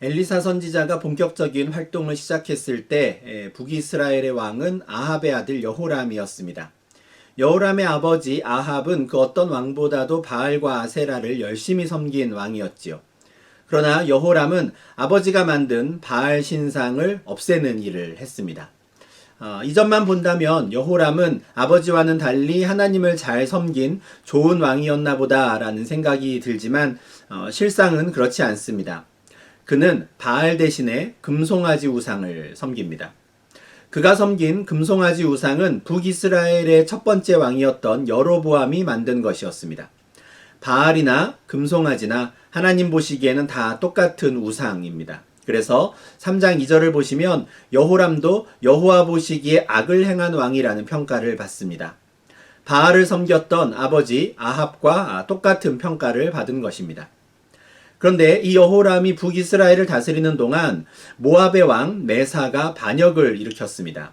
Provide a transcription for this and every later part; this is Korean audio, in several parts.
엘리사 선지자가 본격적인 활동을 시작했을 때 북이스라엘의 왕은 아합의 아들 여호람이었습니다. 여호람의 아버지 아합은 그 어떤 왕보다도 바알과 아세라를 열심히 섬긴 왕이었지요. 그러나 여호람은 아버지가 만든 바알 신상을 없애는 일을 했습니다. 이전만 본다면 여호람은 아버지와는 달리 하나님을 잘 섬긴 좋은 왕이었나 보다라는 생각이 들지만 실상은 그렇지 않습니다. 그는 바알 대신에 금송아지 우상을 섬깁니다. 그가 섬긴 금송아지 우상은 북이스라엘의 첫 번째 왕이었던 여로보암이 만든 것이었습니다. 바알이나 금송아지나 하나님 보시기에는 다 똑같은 우상입니다. 그래서 3장 2절을 보시면 여호람도 여호와 보시기에 악을 행한 왕이라는 평가를 받습니다. 바알을 섬겼던 아버지 아합과 똑같은 평가를 받은 것입니다. 그런데 이 여호람이 북이스라엘을 다스리는 동안 모압의 왕 메사가 반역을 일으켰습니다.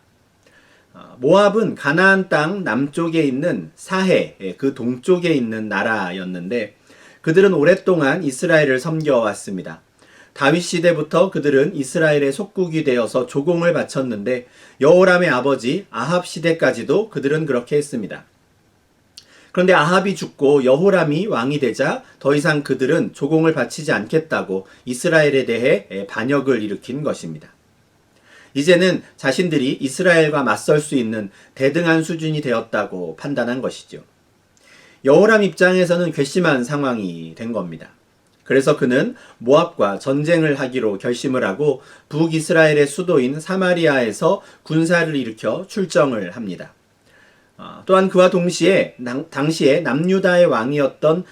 모압은 가나안 땅 남쪽에 있는 사해, 그 동쪽에 있는 나라였는데 그들은 오랫동안 이스라엘을 섬겨왔습니다. 다윗 시대부터 그들은 이스라엘의 속국이 되어서 조공을 바쳤는데 여호람의 아버지 아합 시대까지도 그들은 그렇게 했습니다. 그런데 아합이 죽고 여호람이 왕이 되자 더 이상 그들은 조공을 바치지 않겠다고 이스라엘에 대해 반역을 일으킨 것입니다. 이제는 자신들이 이스라엘과 맞설 수 있는 대등한 수준이 되었다고 판단한 것이죠. 여호람 입장에서는 괘씸한 상황이 된 겁니다. 그래서 그는 모압과 전쟁을 하기로 결심을 하고 북이스라엘의 수도인 사마리아에서 군사를 일으켜 출정을 합니다. 또한 그와 동시에 당시에 남유다의 왕이었던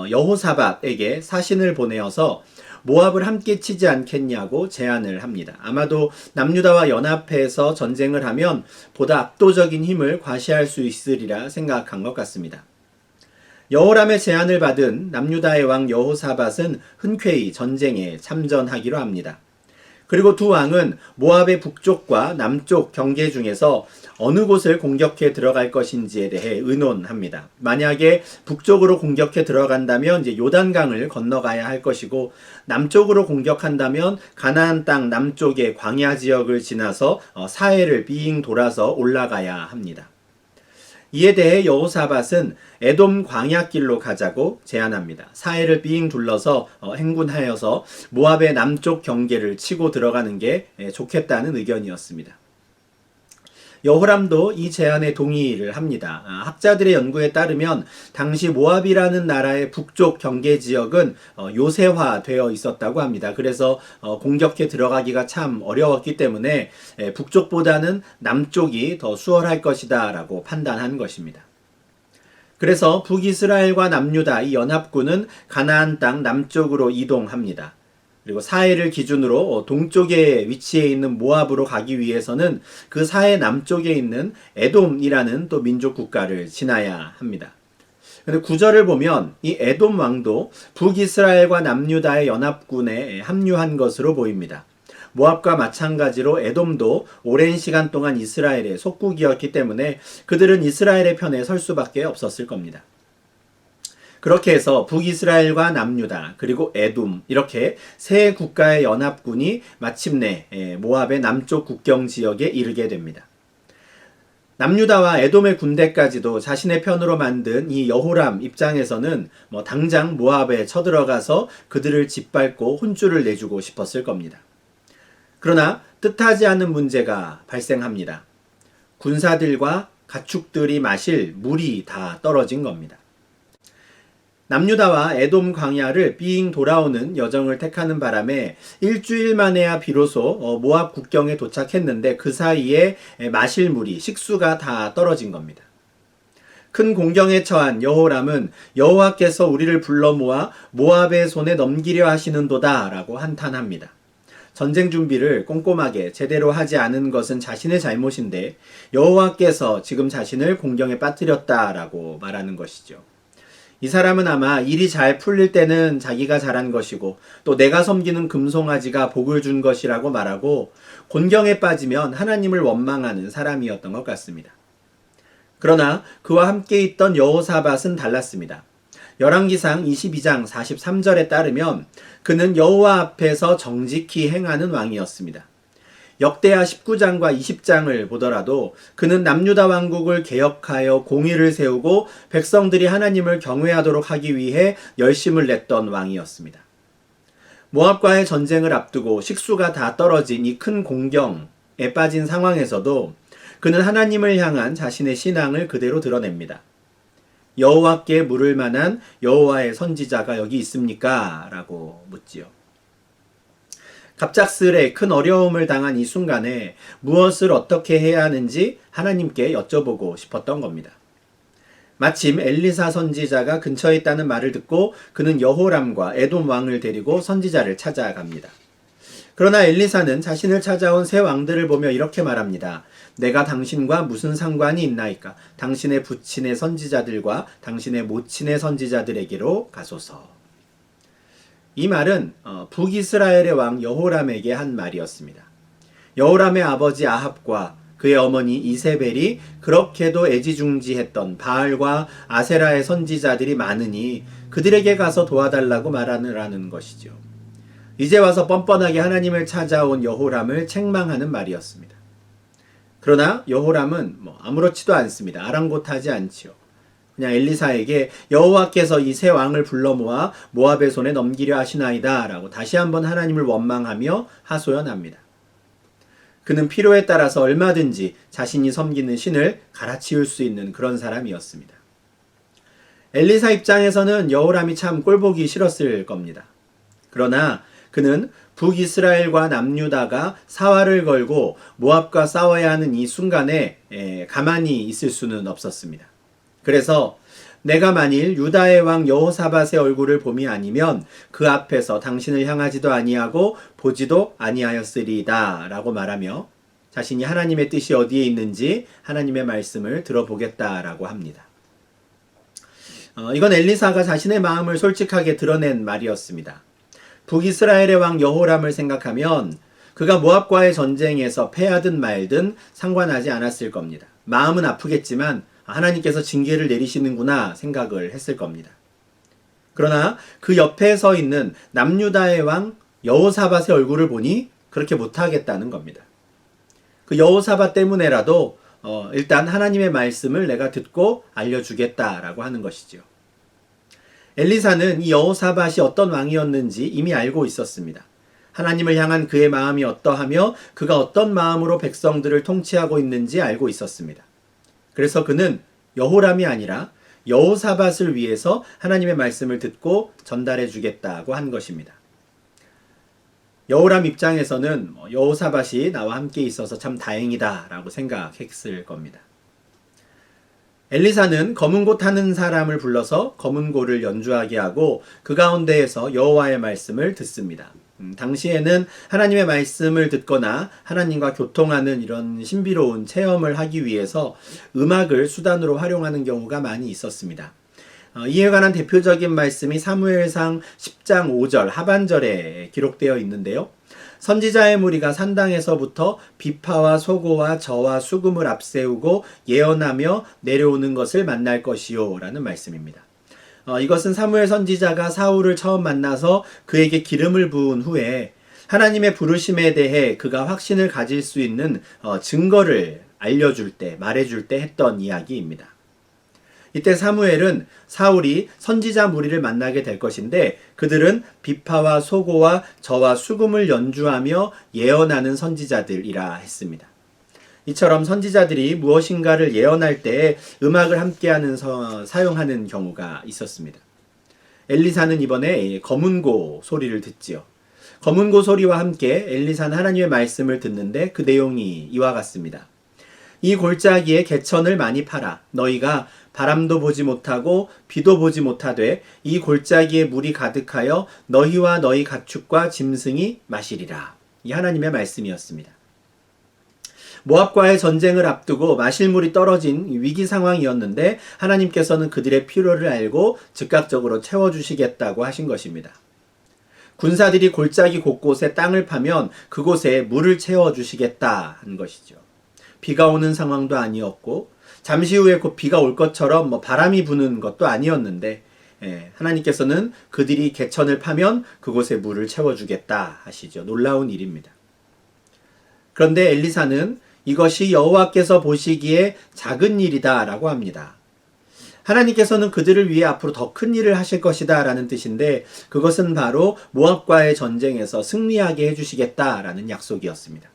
여호사밧에게 사신을 보내어서 모압을 함께 치지 않겠냐고 제안을 합니다. 아마도 남유다와 연합해서 전쟁을 하면 보다 압도적인 힘을 과시할 수 있으리라 생각한 것 같습니다. 여호람의 제안을 받은 남유다의 왕 여호사밧은 흔쾌히 전쟁에 참전하기로 합니다. 그리고 두 왕은 모압의 북쪽과 남쪽 경계 중에서 어느 곳을 공격해 들어갈 것인지에 대해 의논합니다. 만약에 북쪽으로 공격해 들어간다면 이제 요단강을 건너가야 할 것이고 남쪽으로 공격한다면 가나안 땅 남쪽의 광야 지역을 지나서 사해를 빙 돌아서 올라가야 합니다. 이에 대해 여호사밧은 에돔 광야길로 가자고 제안합니다. 사해를 빙 둘러서 행군하여서 모압의 남쪽 경계를 치고 들어가는 게 좋겠다는 의견이었습니다. 여호람도 이 제안에 동의를 합니다. 학자들의 연구에 따르면 당시 모압이라는 나라의 북쪽 경계 지역은 요새화되어 있었다고 합니다. 그래서 공격해 들어가기가 참 어려웠기 때문에 북쪽보다는 남쪽이 더 수월할 것이다 라고 판단한 것입니다. 그래서 북이스라엘과 남유다 이 연합군은 가나안 땅 남쪽으로 이동합니다. 그리고 사해를 기준으로 동쪽에 위치해 있는 모압으로 가기 위해서는 그 사해 남쪽에 있는 에돔이라는 또 민족 국가를 지나야 합니다. 근데 구절을 보면 이 에돔 왕도 북이스라엘과 남유다의 연합군에 합류한 것으로 보입니다. 모압과 마찬가지로 에돔도 오랜 시간 동안 이스라엘의 속국이었기 때문에 그들은 이스라엘의 편에 설 수밖에 없었을 겁니다. 그렇게 해서 북이스라엘과 남유다 그리고 에돔 이렇게 세 국가의 연합군이 마침내 모압의 남쪽 국경 지역에 이르게 됩니다. 남유다와 에돔의 군대까지도 자신의 편으로 만든 이 여호람 입장에서는 당장 모압에 쳐들어가서 그들을 짓밟고 혼쭐을 내주고 싶었을 겁니다. 그러나 뜻하지 않은 문제가 발생합니다. 군사들과 가축들이 마실 물이 다 떨어진 겁니다. 남유다와 에돔 광야를 빙 돌아오는 여정을 택하는 바람에 일주일 만에야 비로소 모압 국경에 도착했는데 그 사이에 마실 물이 식수가 다 떨어진 겁니다. 큰 공경에 처한 여호람은 여호와께서 우리를 불러 모아 모압의 손에 넘기려 하시는도다 라고 한탄합니다. 전쟁 준비를 꼼꼼하게 제대로 하지 않은 것은 자신의 잘못인데 여호와께서 지금 자신을 공경에 빠뜨렸다라고 말하는 것이죠. 이 사람은 아마 일이 잘 풀릴 때는 자기가 잘한 것이고 또 내가 섬기는 금송아지가 복을 준 것이라고 말하고 곤경에 빠지면 하나님을 원망하는 사람이었던 것 같습니다. 그러나 그와 함께 있던 여호사밧은 달랐습니다. 열왕기상 22장 43절에 따르면 그는 여호와 앞에서 정직히 행하는 왕이었습니다. 역대하 19장과 20장을 보더라도 그는 남유다 왕국을 개혁하여 공의를 세우고 백성들이 하나님을 경외하도록 하기 위해 열심을 냈던 왕이었습니다. 모압과의 전쟁을 앞두고 식수가 다 떨어진 이 큰 공경에 빠진 상황에서도 그는 하나님을 향한 자신의 신앙을 그대로 드러냅니다. 여호와께 물을 만한 여호와의 선지자가 여기 있습니까? 라고 묻지요. 갑작스레 큰 어려움을 당한 이 순간에 무엇을 어떻게 해야 하는지 하나님께 여쭤보고 싶었던 겁니다. 마침 엘리사 선지자가 근처에 있다는 말을 듣고 그는 여호람과 에돔 왕을 데리고 선지자를 찾아갑니다. 그러나 엘리사는 자신을 찾아온 세 왕들을 보며 이렇게 말합니다. 내가 당신과 무슨 상관이 있나이까? 당신의 부친의 선지자들과 당신의 모친의 선지자들에게로 가소서. 이 말은 북이스라엘의 왕 여호람에게 한 말이었습니다. 여호람의 아버지 아합과 그의 어머니 이세벨이 그렇게도 애지중지했던 바알과 아세라의 선지자들이 많으니 그들에게 가서 도와달라고 말하느라는 것이죠. 이제 와서 뻔뻔하게 하나님을 찾아온 여호람을 책망하는 말이었습니다. 그러나 여호람은 아무렇지도 않습니다. 아랑곳하지 않지요. 그냥 엘리사에게 여호와께서 이 세 왕을 불러 모아 모압의 손에 넘기려 하시나이다 라고 다시 한번 하나님을 원망하며 하소연합니다. 그는 필요에 따라서 얼마든지 자신이 섬기는 신을 갈아치울 수 있는 그런 사람이었습니다. 엘리사 입장에서는 여호람이 참 꼴보기 싫었을 겁니다. 그러나 그는 북이스라엘과 남유다가 사활을 걸고 모압과 싸워야 하는 이 순간에 가만히 있을 수는 없었습니다. 그래서 내가 만일 유다의 왕 여호사밧의 얼굴을 봄이 아니면 그 앞에서 당신을 향하지도 아니하고 보지도 아니하였으리이다 라고 말하며 자신이 하나님의 뜻이 어디에 있는지 하나님의 말씀을 들어보겠다라고 합니다. 이건 엘리사가 자신의 마음을 솔직하게 드러낸 말이었습니다. 북이스라엘의 왕 여호람을 생각하면 그가 모압과의 전쟁에서 패하든 말든 상관하지 않았을 겁니다. 마음은 아프겠지만 하나님께서 징계를 내리시는구나 생각을 했을 겁니다. 그러나 그 옆에 서 있는 남유다의 왕 여호사밧의 얼굴을 보니 그렇게 못하겠다는 겁니다. 그 여호사밧 때문에라도 일단 하나님의 말씀을 내가 듣고 알려주겠다라고 하는 것이죠. 엘리사는 이 여호사밧이 어떤 왕이었는지 이미 알고 있었습니다. 하나님을 향한 그의 마음이 어떠하며 그가 어떤 마음으로 백성들을 통치하고 있는지 알고 있었습니다. 그래서 그는 여호람이 아니라 여호사밧을 위해서 하나님의 말씀을 듣고 전달해 주겠다고 한 것입니다. 여호람 입장에서는 여호사밧이 나와 함께 있어서 참 다행이다 라고 생각했을 겁니다. 엘리사는 검은고 타는 사람을 불러서 검은고를 연주하게 하고 그 가운데에서 여호와의 말씀을 듣습니다. 당시에는 하나님의 말씀을 듣거나 하나님과 교통하는 이런 신비로운 체험을 하기 위해서 음악을 수단으로 활용하는 경우가 많이 있었습니다. 이에 관한 대표적인 말씀이 사무엘상 10장 5절 하반절에 기록되어 있는데요. 선지자의 무리가 산당에서부터 비파와 소고와 저와 수금을 앞세우고 예언하며 내려오는 것을 만날 것이요 라는 말씀입니다. 이것은 사무엘 선지자가 사울을 처음 만나서 그에게 기름을 부은 후에 하나님의 부르심에 대해 그가 확신을 가질 수 있는 증거를 알려줄 때, 말해줄 때 했던 이야기입니다. 이때 사무엘은 사울이 선지자 무리를 만나게 될 것인데 그들은 비파와 소고와 저와 수금을 연주하며 예언하는 선지자들이라 했습니다. 이처럼 선지자들이 무엇인가를 예언할 때 음악을 함께하는 사용하는 경우가 있었습니다. 엘리사는 이번에 검은고 소리를 듣지요. 검은고 소리와 함께 엘리사는 하나님의 말씀을 듣는데 그 내용이 이와 같습니다. 이 골짜기에 개천을 많이 팔아 너희가 바람도 보지 못하고 비도 보지 못하되 이 골짜기에 물이 가득하여 너희와 너희 가축과 짐승이 마시리라. 이 하나님의 말씀이었습니다. 모압과의 전쟁을 앞두고 마실 물이 떨어진 위기 상황이었는데 하나님께서는 그들의 필요를 알고 즉각적으로 채워주시겠다고 하신 것입니다. 군사들이 골짜기 곳곳에 땅을 파면 그곳에 물을 채워주시겠다 한 것이죠. 비가 오는 상황도 아니었고 잠시 후에 곧 비가 올 것처럼 바람이 부는 것도 아니었는데 하나님께서는 그들이 개천을 파면 그곳에 물을 채워주겠다 하시죠. 놀라운 일입니다. 그런데 엘리사는 이것이 여호와께서 보시기에 작은 일이다 라고 합니다. 하나님께서는 그들을 위해 앞으로 더 큰 일을 하실 것이다 라는 뜻인데, 그것은 바로 모압과의 전쟁에서 승리하게 해주시겠다라는 약속이었습니다.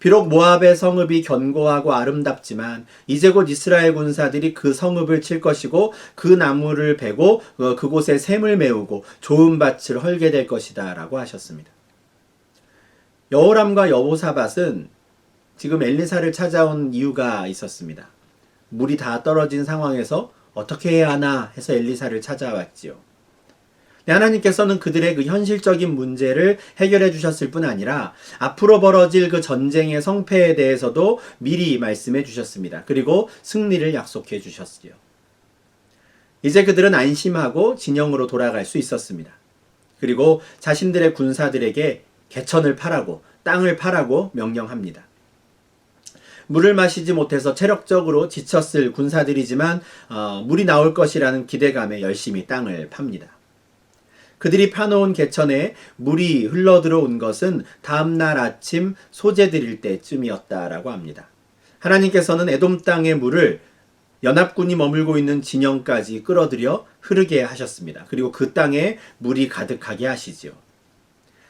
비록 모압의 성읍이 견고하고 아름답지만 이제 곧 이스라엘 군사들이 그 성읍을 칠 것이고 그 나무를 베고 그곳에 샘을 메우고 좋은 밭을 헐게 될 것이다 라고 하셨습니다. 여호람과 여호사밧은 지금 엘리사를 찾아온 이유가 있었습니다. 물이 다 떨어진 상황에서 어떻게 해야 하나 해서 엘리사를 찾아왔지요. 하나님께서는 그들의 그 현실적인 문제를 해결해 주셨을 뿐 아니라 앞으로 벌어질 그 전쟁의 성패에 대해서도 미리 말씀해 주셨습니다. 그리고 승리를 약속해 주셨지요. 이제 그들은 안심하고 진영으로 돌아갈 수 있었습니다. 그리고 자신들의 군사들에게 개천을 파라고, 땅을 파라고 명령합니다. 물을 마시지 못해서 체력적으로 지쳤을 군사들이지만 물이 나올 것이라는 기대감에 열심히 땅을 팝니다. 그들이 파놓은 개천에 물이 흘러들어온 것은 다음날 아침 소재 드릴 때쯤이었다라고 합니다. 하나님께서는 에돔 땅의 물을 연합군이 머물고 있는 진영까지 끌어들여 흐르게 하셨습니다. 그리고 그 땅에 물이 가득하게 하시지요.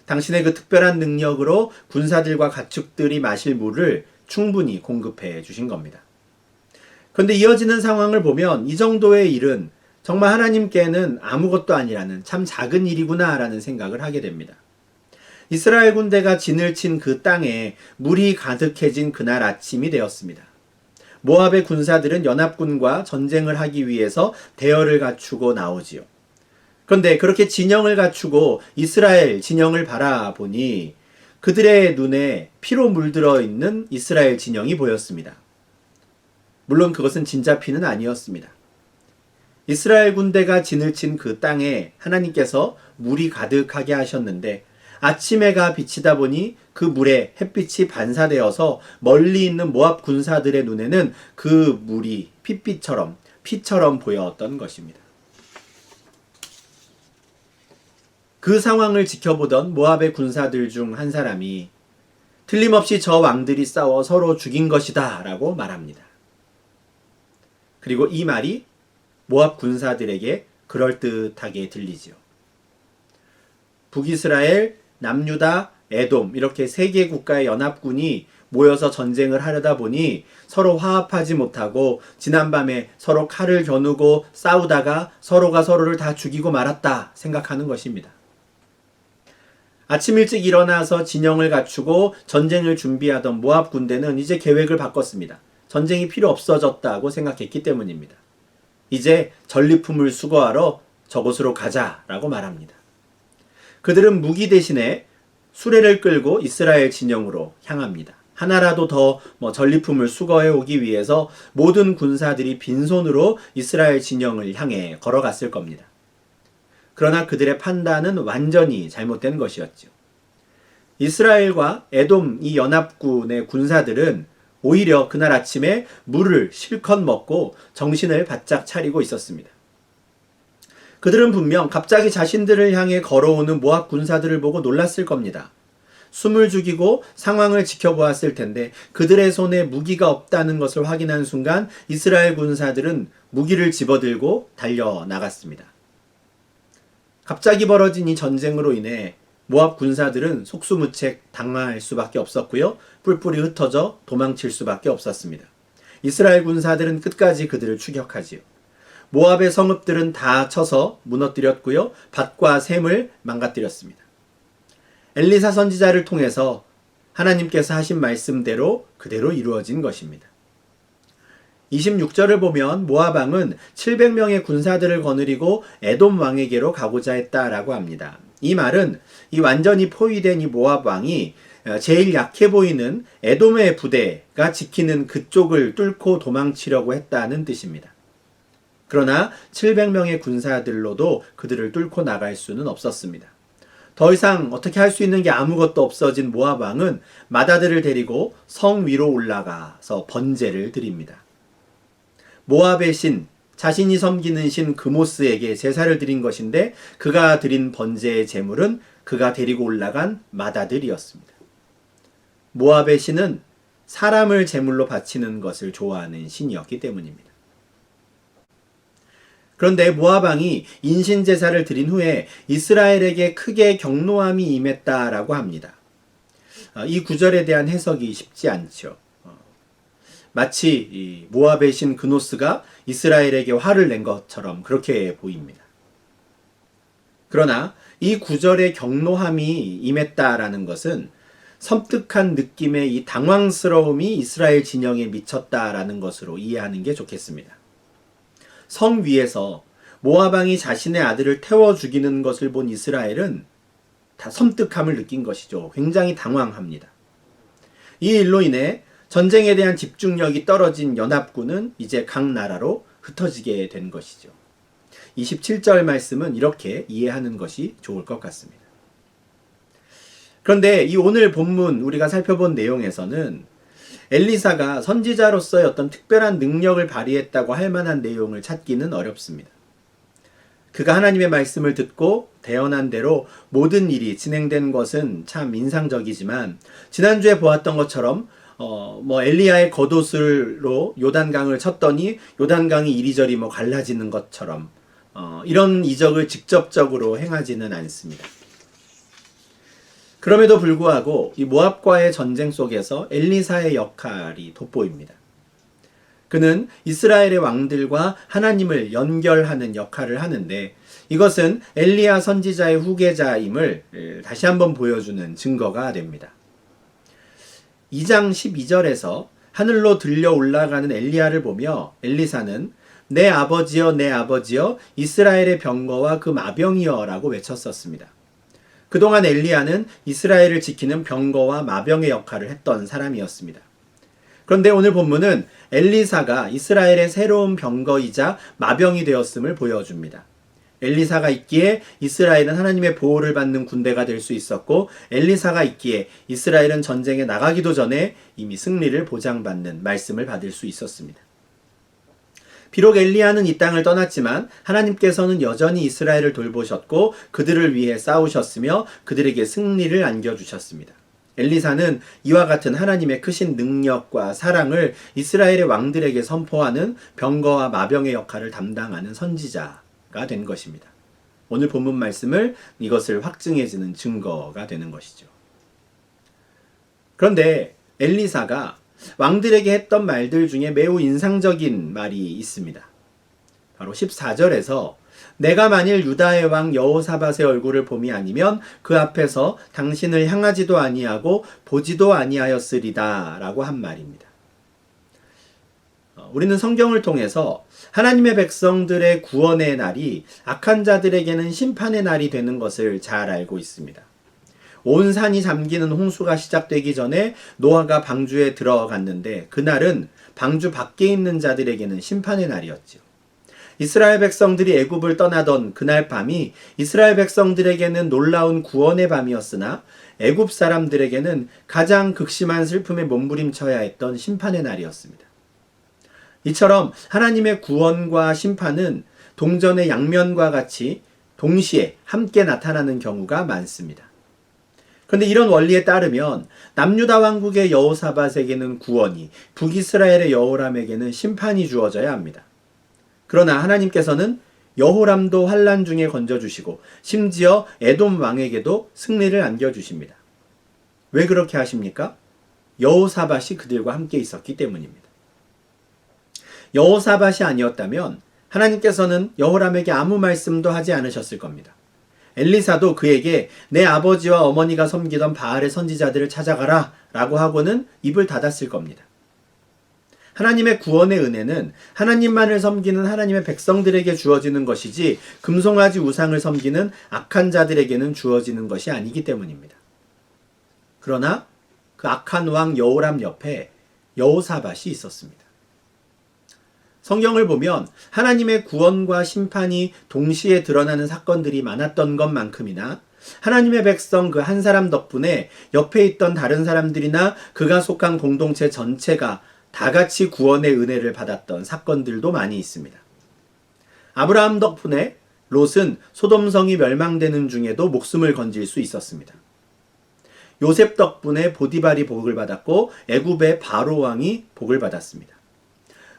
당신의 그 특별한 능력으로 군사들과 가축들이 마실 물을 충분히 공급해 주신 겁니다. 그런데 이어지는 상황을 보면 이 정도의 일은 정말 하나님께는 아무것도 아니라는 참 작은 일이구나 라는 생각을 하게 됩니다. 이스라엘 군대가 진을 친 그 땅에 물이 가득해진 그날 아침이 되었습니다. 모압의 군사들은 연합군과 전쟁을 하기 위해서 대열을 갖추고 나오지요. 그런데 그렇게 진영을 갖추고 이스라엘 진영을 바라보니 그들의 눈에 피로 물들어 있는 이스라엘 진영이 보였습니다. 물론 그것은 진짜 피는 아니었습니다. 이스라엘 군대가 진을 친 그 땅에 하나님께서 물이 가득하게 하셨는데 아침 해가 비치다 보니 그 물에 햇빛이 반사되어서 멀리 있는 모압 군사들의 눈에는 그 물이 피처럼 보였던 것입니다. 그 상황을 지켜보던 모압의 군사들 중 한 사람이 틀림없이 저 왕들이 싸워 서로 죽인 것이다 라고 말합니다. 그리고 이 말이 모압 군사들에게 그럴듯하게 들리지요. 북이스라엘, 남유다, 에돔 이렇게 세 개 국가의 연합군이 모여서 전쟁을 하려다 보니 서로 화합하지 못하고 지난밤에 서로 칼을 겨누고 싸우다가 서로가 서로를 다 죽이고 말았다 생각하는 것입니다. 아침 일찍 일어나서 진영을 갖추고 전쟁을 준비하던 모압 군대는 이제 계획을 바꿨습니다. 전쟁이 필요 없어졌다고 생각했기 때문입니다. 이제 전리품을 수거하러 저곳으로 가자라고 말합니다. 그들은 무기 대신에 수레를 끌고 이스라엘 진영으로 향합니다. 하나라도 더 전리품을 수거해 오기 위해서 모든 군사들이 빈손으로 이스라엘 진영을 향해 걸어갔을 겁니다. 그러나 그들의 판단은 완전히 잘못된 것이었죠. 이스라엘과 에돔 이 연합군의 군사들은 오히려 그날 아침에 물을 실컷 먹고 정신을 바짝 차리고 있었습니다. 그들은 분명 갑자기 자신들을 향해 걸어오는 모압 군사들을 보고 놀랐을 겁니다. 숨을 죽이고 상황을 지켜보았을 텐데 그들의 손에 무기가 없다는 것을 확인한 순간 이스라엘 군사들은 무기를 집어들고 달려나갔습니다. 갑자기 벌어진 이 전쟁으로 인해 모압 군사들은 속수무책 당할 수밖에 없었고요. 뿔뿔이 흩어져 도망칠 수밖에 없었습니다. 이스라엘 군사들은 끝까지 그들을 추격하지요. 모압의 성읍들은 다 쳐서 무너뜨렸고요. 밭과 샘을 망가뜨렸습니다. 엘리사 선지자를 통해서 하나님께서 하신 말씀대로 그대로 이루어진 것입니다. 26절을 보면 모압 왕은 700명의 군사들을 거느리고 에돔 왕에게로 가고자 했다라고 합니다. 이 말은 이 완전히 포위된 이 모압 왕이 제일 약해 보이는 에돔의 부대가 지키는 그쪽을 뚫고 도망치려고 했다는 뜻입니다. 그러나 700명의 군사들로도 그들을 뚫고 나갈 수는 없었습니다. 더 이상 어떻게 할 수 있는 게 아무것도 없어진 모압 왕은 마다들을 데리고 성 위로 올라가서 번제를 드립니다. 모압의 신 자신이 섬기는 신 그모스에게 제사를 드린 것인데 그가 드린 번제의 제물은 그가 데리고 올라간 맏아들이었습니다. 모압의 신은 사람을 제물로 바치는 것을 좋아하는 신이었기 때문입니다. 그런데 모압 왕이 인신 제사를 드린 후에 이스라엘에게 크게 경노함이 임했다라고 합니다. 이 구절에 대한 해석이 쉽지 않죠. 마치 모압의 신 그노스가 이스라엘에게 화를 낸 것처럼 그렇게 보입니다. 그러나 이 구절에 경노함이 임했다라는 것은 섬뜩한 느낌의 이 당황스러움이 이스라엘 진영에 미쳤다라는 것으로 이해하는 게 좋겠습니다. 성 위에서 모압 왕이 자신의 아들을 태워 죽이는 것을 본 이스라엘은 다 섬뜩함을 느낀 것이죠. 굉장히 당황합니다. 이 일로 인해 전쟁에 대한 집중력이 떨어진 연합군은 이제 각 나라로 흩어지게 된 것이죠. 27절 말씀은 이렇게 이해하는 것이 좋을 것 같습니다. 그런데 이 오늘 본문 우리가 살펴본 내용에서는 엘리사가 선지자로서의 어떤 특별한 능력을 발휘했다고 할 만한 내용을 찾기는 어렵습니다. 그가 하나님의 말씀을 듣고 대언한 대로 모든 일이 진행된 것은 참 인상적이지만 지난주에 보았던 것처럼 엘리야의 겉옷으로 요단강을 쳤더니 요단강이 이리저리 갈라지는 것처럼 이런 이적을 직접적으로 행하지는 않습니다. 그럼에도 불구하고 이 모압과의 전쟁 속에서 엘리사의 역할이 돋보입니다. 그는 이스라엘의 왕들과 하나님을 연결하는 역할을 하는데 이것은 엘리야 선지자의 후계자임을 다시 한번 보여주는 증거가 됩니다. 2장 12절에서 하늘로 들려 올라가는 엘리야를 보며 엘리사는 내 아버지여 내 아버지여 이스라엘의 병거와 그 마병이여 라고 외쳤었습니다. 그동안 엘리야는 이스라엘을 지키는 병거와 마병의 역할을 했던 사람이었습니다. 그런데 오늘 본문은 엘리사가 이스라엘의 새로운 병거이자 마병이 되었음을 보여줍니다. 엘리사가 있기에 이스라엘은 하나님의 보호를 받는 군대가 될 수 있었고 엘리사가 있기에 이스라엘은 전쟁에 나가기도 전에 이미 승리를 보장받는 말씀을 받을 수 있었습니다. 비록 엘리야는 이 땅을 떠났지만 하나님께서는 여전히 이스라엘을 돌보셨고 그들을 위해 싸우셨으며 그들에게 승리를 안겨주셨습니다. 엘리사는 이와 같은 하나님의 크신 능력과 사랑을 이스라엘의 왕들에게 선포하는 병거와 마병의 역할을 담당하는 선지자가 된 것입니다. 오늘 본문 말씀을 이것을 확증해주는 증거가 되는 것이죠. 그런데 엘리사가 왕들에게 했던 말들 중에 매우 인상적인 말이 있습니다. 바로 14절에서 내가 만일 유다의 왕 여호사밧의 얼굴을 봄이 아니면 그 앞에서 당신을 향하지도 아니하고 보지도 아니하였으리다 라고 한 말입니다. 우리는 성경을 통해서 하나님의 백성들의 구원의 날이 악한 자들에게는 심판의 날이 되는 것을 잘 알고 있습니다. 온 산이 잠기는 홍수가 시작되기 전에 노아가 방주에 들어갔는데 그날은 방주 밖에 있는 자들에게는 심판의 날이었죠. 이스라엘 백성들이 애굽을 떠나던 그날 밤이 이스라엘 백성들에게는 놀라운 구원의 밤이었으나 애굽 사람들에게는 가장 극심한 슬픔에 몸부림쳐야 했던 심판의 날이었습니다. 이처럼 하나님의 구원과 심판은 동전의 양면과 같이 동시에 함께 나타나는 경우가 많습니다. 그런데 이런 원리에 따르면 남유다 왕국의 여호사밧에게는 구원이, 북이스라엘의 여호람에게는 심판이 주어져야 합니다. 그러나 하나님께서는 여호람도 환난 중에 건져주시고 심지어 에돔 왕에게도 승리를 안겨주십니다. 왜 그렇게 하십니까? 여호사밧이 그들과 함께 있었기 때문입니다. 여호사밧이 아니었다면 하나님께서는 여호람에게 아무 말씀도 하지 않으셨을 겁니다. 엘리사도 그에게 내 아버지와 어머니가 섬기던 바알의 선지자들을 찾아가라 라고 하고는 입을 닫았을 겁니다. 하나님의 구원의 은혜는 하나님만을 섬기는 하나님의 백성들에게 주어지는 것이지 금송아지 우상을 섬기는 악한 자들에게는 주어지는 것이 아니기 때문입니다. 그러나 그 악한 왕 여호람 옆에 여호사밧이 있었습니다. 성경을 보면 하나님의 구원과 심판이 동시에 드러나는 사건들이 많았던 것만큼이나 하나님의 백성 그 한 사람 덕분에 옆에 있던 다른 사람들이나 그가 속한 공동체 전체가 다 같이 구원의 은혜를 받았던 사건들도 많이 있습니다. 아브라함 덕분에 롯은 소돔성이 멸망되는 중에도 목숨을 건질 수 있었습니다. 요셉 덕분에 보디발이 복을 받았고 애굽의 바로 왕이 복을 받았습니다.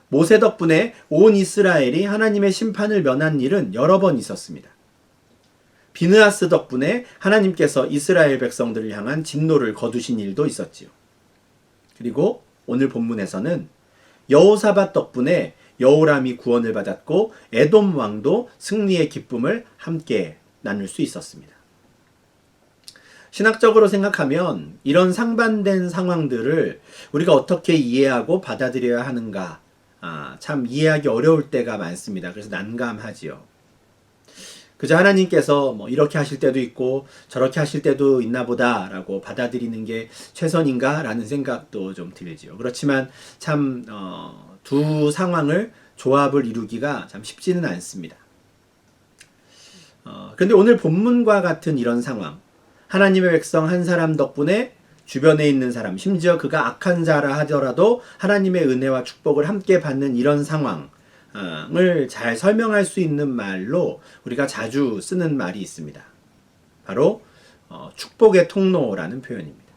모세 덕분에 온 이스라엘이 하나님의 심판을 면한 일은 여러 번 있었습니다. 비느하스 덕분에 하나님께서 이스라엘 백성들을 향한 진노를 거두신 일도 있었지요. 그리고 오늘 본문에서는 여호사밧 덕분에 여호람이 구원을 받았고 에돔 왕도 승리의 기쁨을 함께 나눌 수 있었습니다. 신학적으로 생각하면 이런 상반된 상황들을 우리가 어떻게 이해하고 받아들여야 하는가, 참 이해하기 어려울 때가 많습니다. 그래서 난감하지요. 그저 하나님께서 이렇게 하실 때도 있고 저렇게 하실 때도 있나 보다라고 받아들이는 게 최선인가 라는 생각도 좀 들지요. 그렇지만 참 두 상황을 조합을 이루기가 참 쉽지는 않습니다. 그런데 오늘 본문과 같은 이런 상황, 하나님의 백성 한 사람 덕분에 주변에 있는 사람, 심지어 그가 악한 자라 하더라도 하나님의 은혜와 축복을 함께 받는 이런 상황을 잘 설명할 수 있는 말로 우리가 자주 쓰는 말이 있습니다. 바로 축복의 통로라는 표현입니다.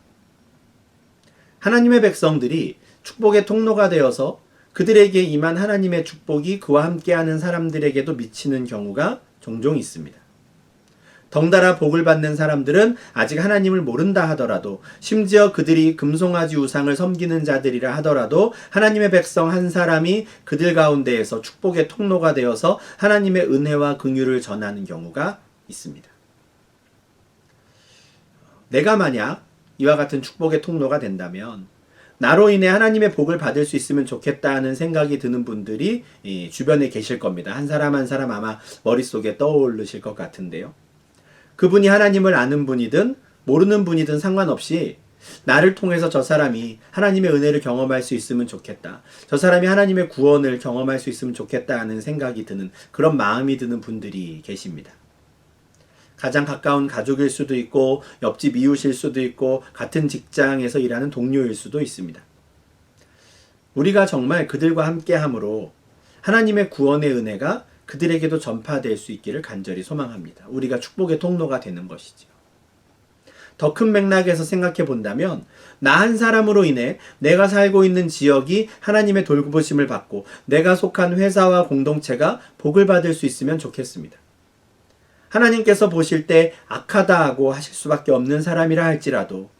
하나님의 백성들이 축복의 통로가 되어서 그들에게 임한 하나님의 축복이 그와 함께하는 사람들에게도 미치는 경우가 종종 있습니다. 덩달아 복을 받는 사람들은 아직 하나님을 모른다 하더라도, 심지어 그들이 금송아지 우상을 섬기는 자들이라 하더라도 하나님의 백성 한 사람이 그들 가운데에서 축복의 통로가 되어서 하나님의 은혜와 긍휼을 전하는 경우가 있습니다. 내가 만약 이와 같은 축복의 통로가 된다면 나로 인해 하나님의 복을 받을 수 있으면 좋겠다는 생각이 드는 분들이 주변에 계실 겁니다. 한 사람 한 사람 아마 머릿속에 떠오르실 것 같은데요. 그분이 하나님을 아는 분이든 모르는 분이든 상관없이 나를 통해서 저 사람이 하나님의 은혜를 경험할 수 있으면 좋겠다. 저 사람이 하나님의 구원을 경험할 수 있으면 좋겠다 하는 생각이 드는, 그런 마음이 드는 분들이 계십니다. 가장 가까운 가족일 수도 있고 옆집 이웃일 수도 있고 같은 직장에서 일하는 동료일 수도 있습니다. 우리가 정말 그들과 함께함으로 하나님의 구원의 은혜가 그들에게도 전파될 수 있기를 간절히 소망합니다. 우리가 축복의 통로가 되는 것이지요. 더 큰 맥락에서 생각해 본다면 나 한 사람으로 인해 내가 살고 있는 지역이 하나님의 돌보심을 받고 내가 속한 회사와 공동체가 복을 받을 수 있으면 좋겠습니다. 하나님께서 보실 때 악하다 하고 하실 수밖에 없는 사람이라 할지라도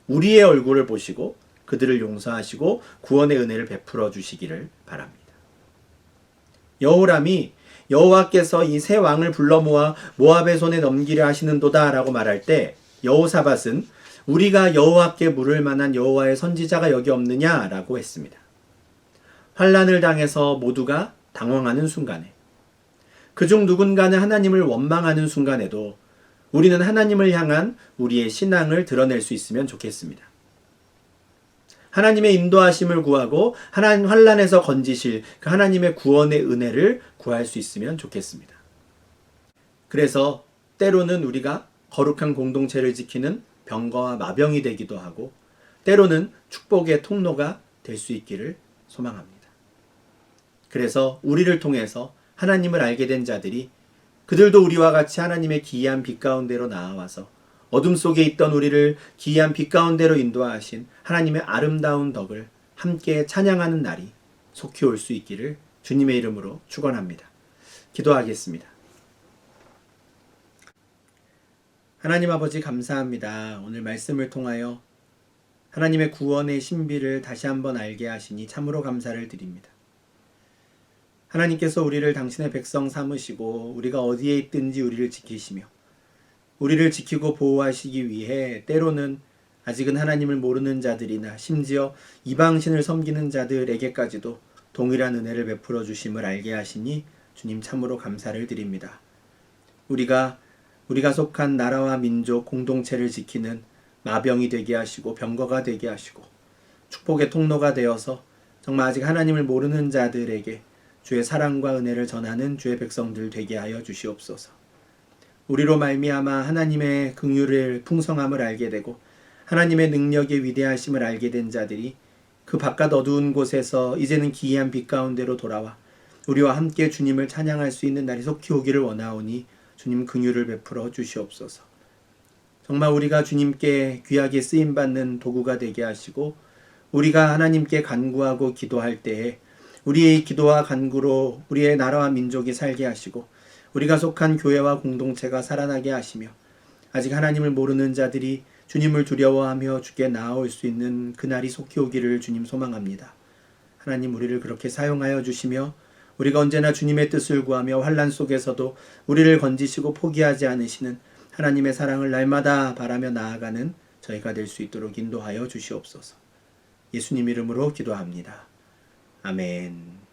우리의 얼굴을 보시고 그들을 용서하시고 구원의 은혜를 베풀어 주시기를 바랍니다. 여호람이 여호와께서 이 세 왕을 불러 모아 모압의 손에 넘기려 하시는도다 라고 말할 때 여호사밧은 우리가 여호와께 물을 만한 여호와의 선지자가 여기 없느냐 라고 했습니다. 환난을 당해서 모두가 당황하는 순간에, 그중 누군가는 하나님을 원망하는 순간에도 우리는 하나님을 향한 우리의 신앙을 드러낼 수 있으면 좋겠습니다. 하나님의 인도하심을 구하고 하나님 환난에서 건지실 그 하나님의 구원의 은혜를 구할 수 있으면 좋겠습니다. 그래서 때로는 우리가 거룩한 공동체를 지키는 병거와 마병이 되기도 하고 때로는 축복의 통로가 될 수 있기를 소망합니다. 그래서 우리를 통해서 하나님을 알게 된 자들이 그들도 우리와 같이 하나님의 기이한 빛 가운데로 나아와서 어둠 속에 있던 우리를 기이한 빛 가운데로 인도하신 하나님의 아름다운 덕을 함께 찬양하는 날이 속히 올 수 있기를 주님의 이름으로 축원합니다. 기도하겠습니다. 하나님 아버지 감사합니다. 오늘 말씀을 통하여 하나님의 구원의 신비를 다시 한번 알게 하시니 참으로 감사를 드립니다. 하나님께서 우리를 당신의 백성 삼으시고 우리가 어디에 있든지 우리를 지키시며 우리를 지키고 보호하시기 위해 때로는 아직은 하나님을 모르는 자들이나 심지어 이방신을 섬기는 자들에게까지도 동일한 은혜를 베풀어 주심을 알게 하시니 주님 참으로 감사를 드립니다. 우리가 속한 나라와 민족 공동체를 지키는 마병이 되게 하시고 병거가 되게 하시고 축복의 통로가 되어서 정말 아직 하나님을 모르는 자들에게 주의 사랑과 은혜를 전하는 주의 백성들 되게 하여 주시옵소서. 우리로 말미암아 하나님의 긍휼을 풍성함을 알게 되고 하나님의 능력의 위대하심을 알게 된 자들이 그 바깥 어두운 곳에서 이제는 기이한 빛 가운데로 돌아와 우리와 함께 주님을 찬양할 수 있는 날이 속히 오기를 원하오니 주님 긍휼을 베풀어 주시옵소서. 정말 우리가 주님께 귀하게 쓰임받는 도구가 되게 하시고 우리가 하나님께 간구하고 기도할 때에 우리의 기도와 간구로 우리의 나라와 민족이 살게 하시고 우리가 속한 교회와 공동체가 살아나게 하시며 아직 하나님을 모르는 자들이 주님을 두려워하며 주께 나아올 수 있는 그날이 속히 오기를 주님 소망합니다. 하나님 우리를 그렇게 사용하여 주시며 우리가 언제나 주님의 뜻을 구하며 환난 속에서도 우리를 건지시고 포기하지 않으시는 하나님의 사랑을 날마다 바라며 나아가는 저희가 될 수 있도록 인도하여 주시옵소서. 예수님 이름으로 기도합니다. 아멘.